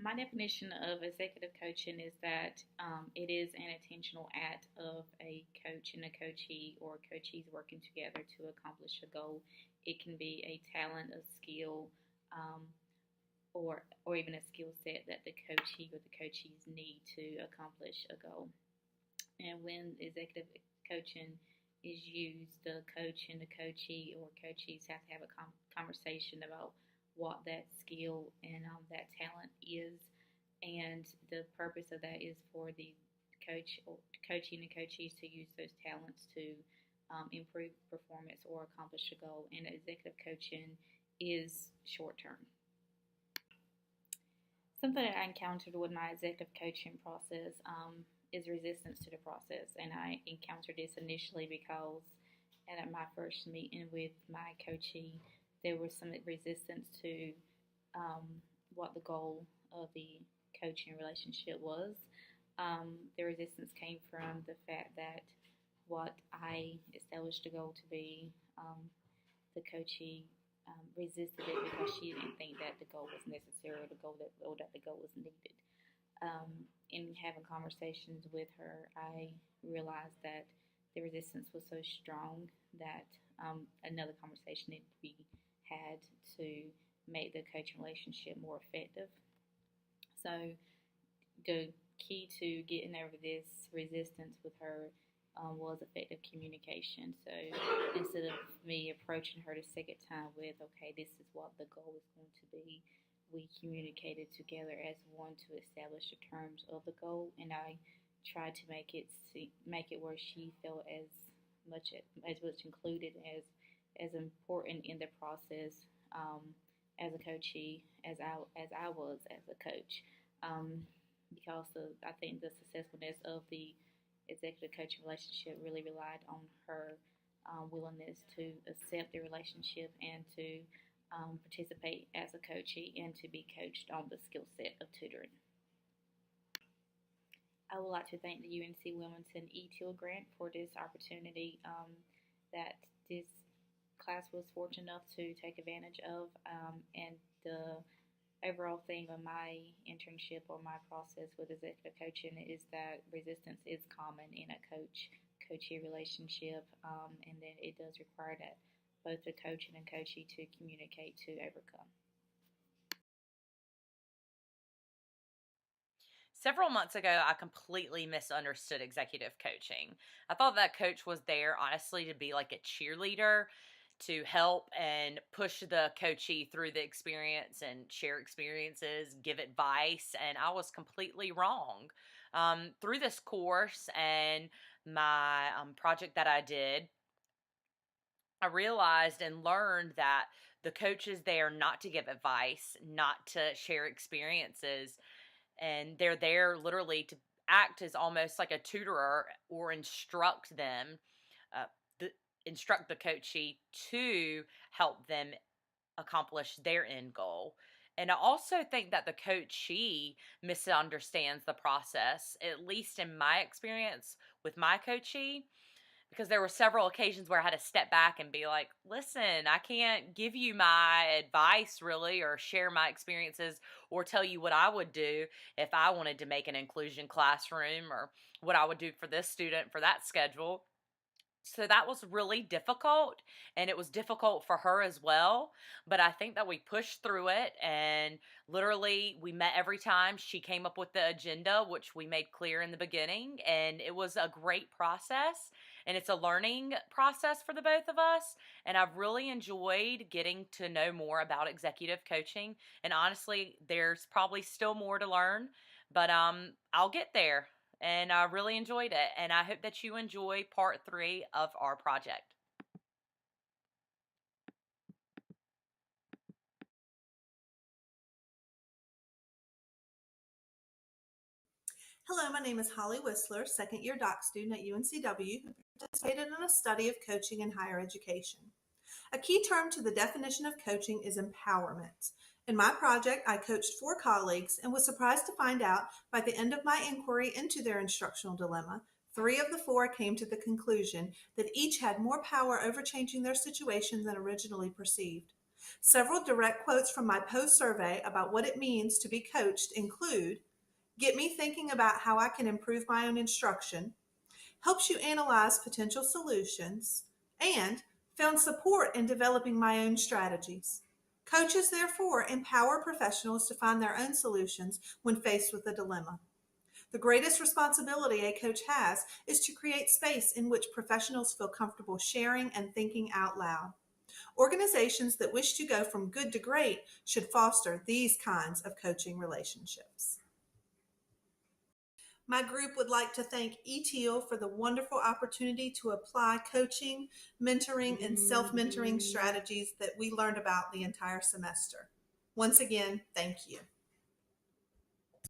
My definition of executive coaching is that it is an intentional act of a coach and a coachee or coachees working together to accomplish a goal. It can be a talent, a skill, um, or even a skill set that the coachee or the coachees need to accomplish a goal. And when executive coaching is used, the coach and the coachee or coachees have to have a conversation about what that skill and that talent is, and the purpose of that is for the coach or coaching and coachees to use those talents to improve performance or accomplish a goal. And executive coaching is short term. Something that I encountered with my executive coaching process is resistance to the process. And I encountered this initially because at my first meeting with my coachee, there was some resistance to what the goal of the coaching relationship was. The resistance came from the fact that what I established the goal to be, the coachee resisted it because she didn't think that the goal was necessary or that the goal was needed. In having conversations with her, I realized that the resistance was so strong that another conversation needed to be had to make the coaching relationship more effective. So the key to getting over this resistance with her was effective communication. So instead of me approaching her the second time with, okay, this is what the goal is going to be, we communicated together as one to establish the terms of the goal, and I tried to make it where she felt as much included as important in the process as a coachee as I was as a coach. Because I think the successfulness of the executive coaching relationship really relied on her willingness to accept the relationship and to participate as a coachee and to be coached on the skill set of tutoring. I would like to thank the UNC Wilmington ETIL grant for this opportunity that this class was fortunate enough to take advantage of, and the overall theme of my internship or my process with executive coaching is that resistance is common in a coachee relationship, and then it does require that both the coach and coachee to communicate to overcome. Several months ago, I completely misunderstood executive coaching. I thought that coach was there, honestly, to be like a cheerleader, to help and push the coachee through the experience and share experiences, give advice, and I was completely wrong. Through this course and my project that I did, I realized and learned that the coach is there not to give advice, not to share experiences, and they're there literally to act as almost like a tutor or instruct them, uh, instruct the coachee to help them accomplish their end goal. And I also think that the coachee misunderstands the process, at least in my experience with my coachee, because there were several occasions where I had to step back and be like, listen, I can't give you my advice really, or share my experiences, or tell you what I would do if I wanted to make an inclusion classroom, or what I would do for this student for that schedule. So that was really difficult, and it was difficult for her as well. But I think that we pushed through it, and literally we met every time. She came up with the agenda, which we made clear in the beginning, and it was a great process, and it's a learning process for the both of us. And I've really enjoyed getting to know more about executive coaching. And honestly, there's probably still more to learn, but I'll get there. And I really enjoyed it, and I hope that you enjoy part 3 of our project. Hello, my name is Holly Whistler, second year doc student at UNCW, who participated in a study of coaching in higher education. A key term to the definition of coaching is empowerment. In my project, I coached 4 colleagues and was surprised to find out by the end of my inquiry into their instructional dilemma, 3 of the 4 came to the conclusion that each had more power over changing their situation than originally perceived. Several direct quotes from my post survey about what it means to be coached include: get me thinking about how I can improve my own instruction, helps you analyze potential solutions, and found support in developing my own strategies. Coaches, therefore, empower professionals to find their own solutions when faced with a dilemma. The greatest responsibility a coach has is to create space in which professionals feel comfortable sharing and thinking out loud. Organizations that wish to go from good to great should foster these kinds of coaching relationships. My group would like to thank ETEAL for the wonderful opportunity to apply coaching, mentoring, and self-mentoring strategies that we learned about the entire semester. Once again, thank you.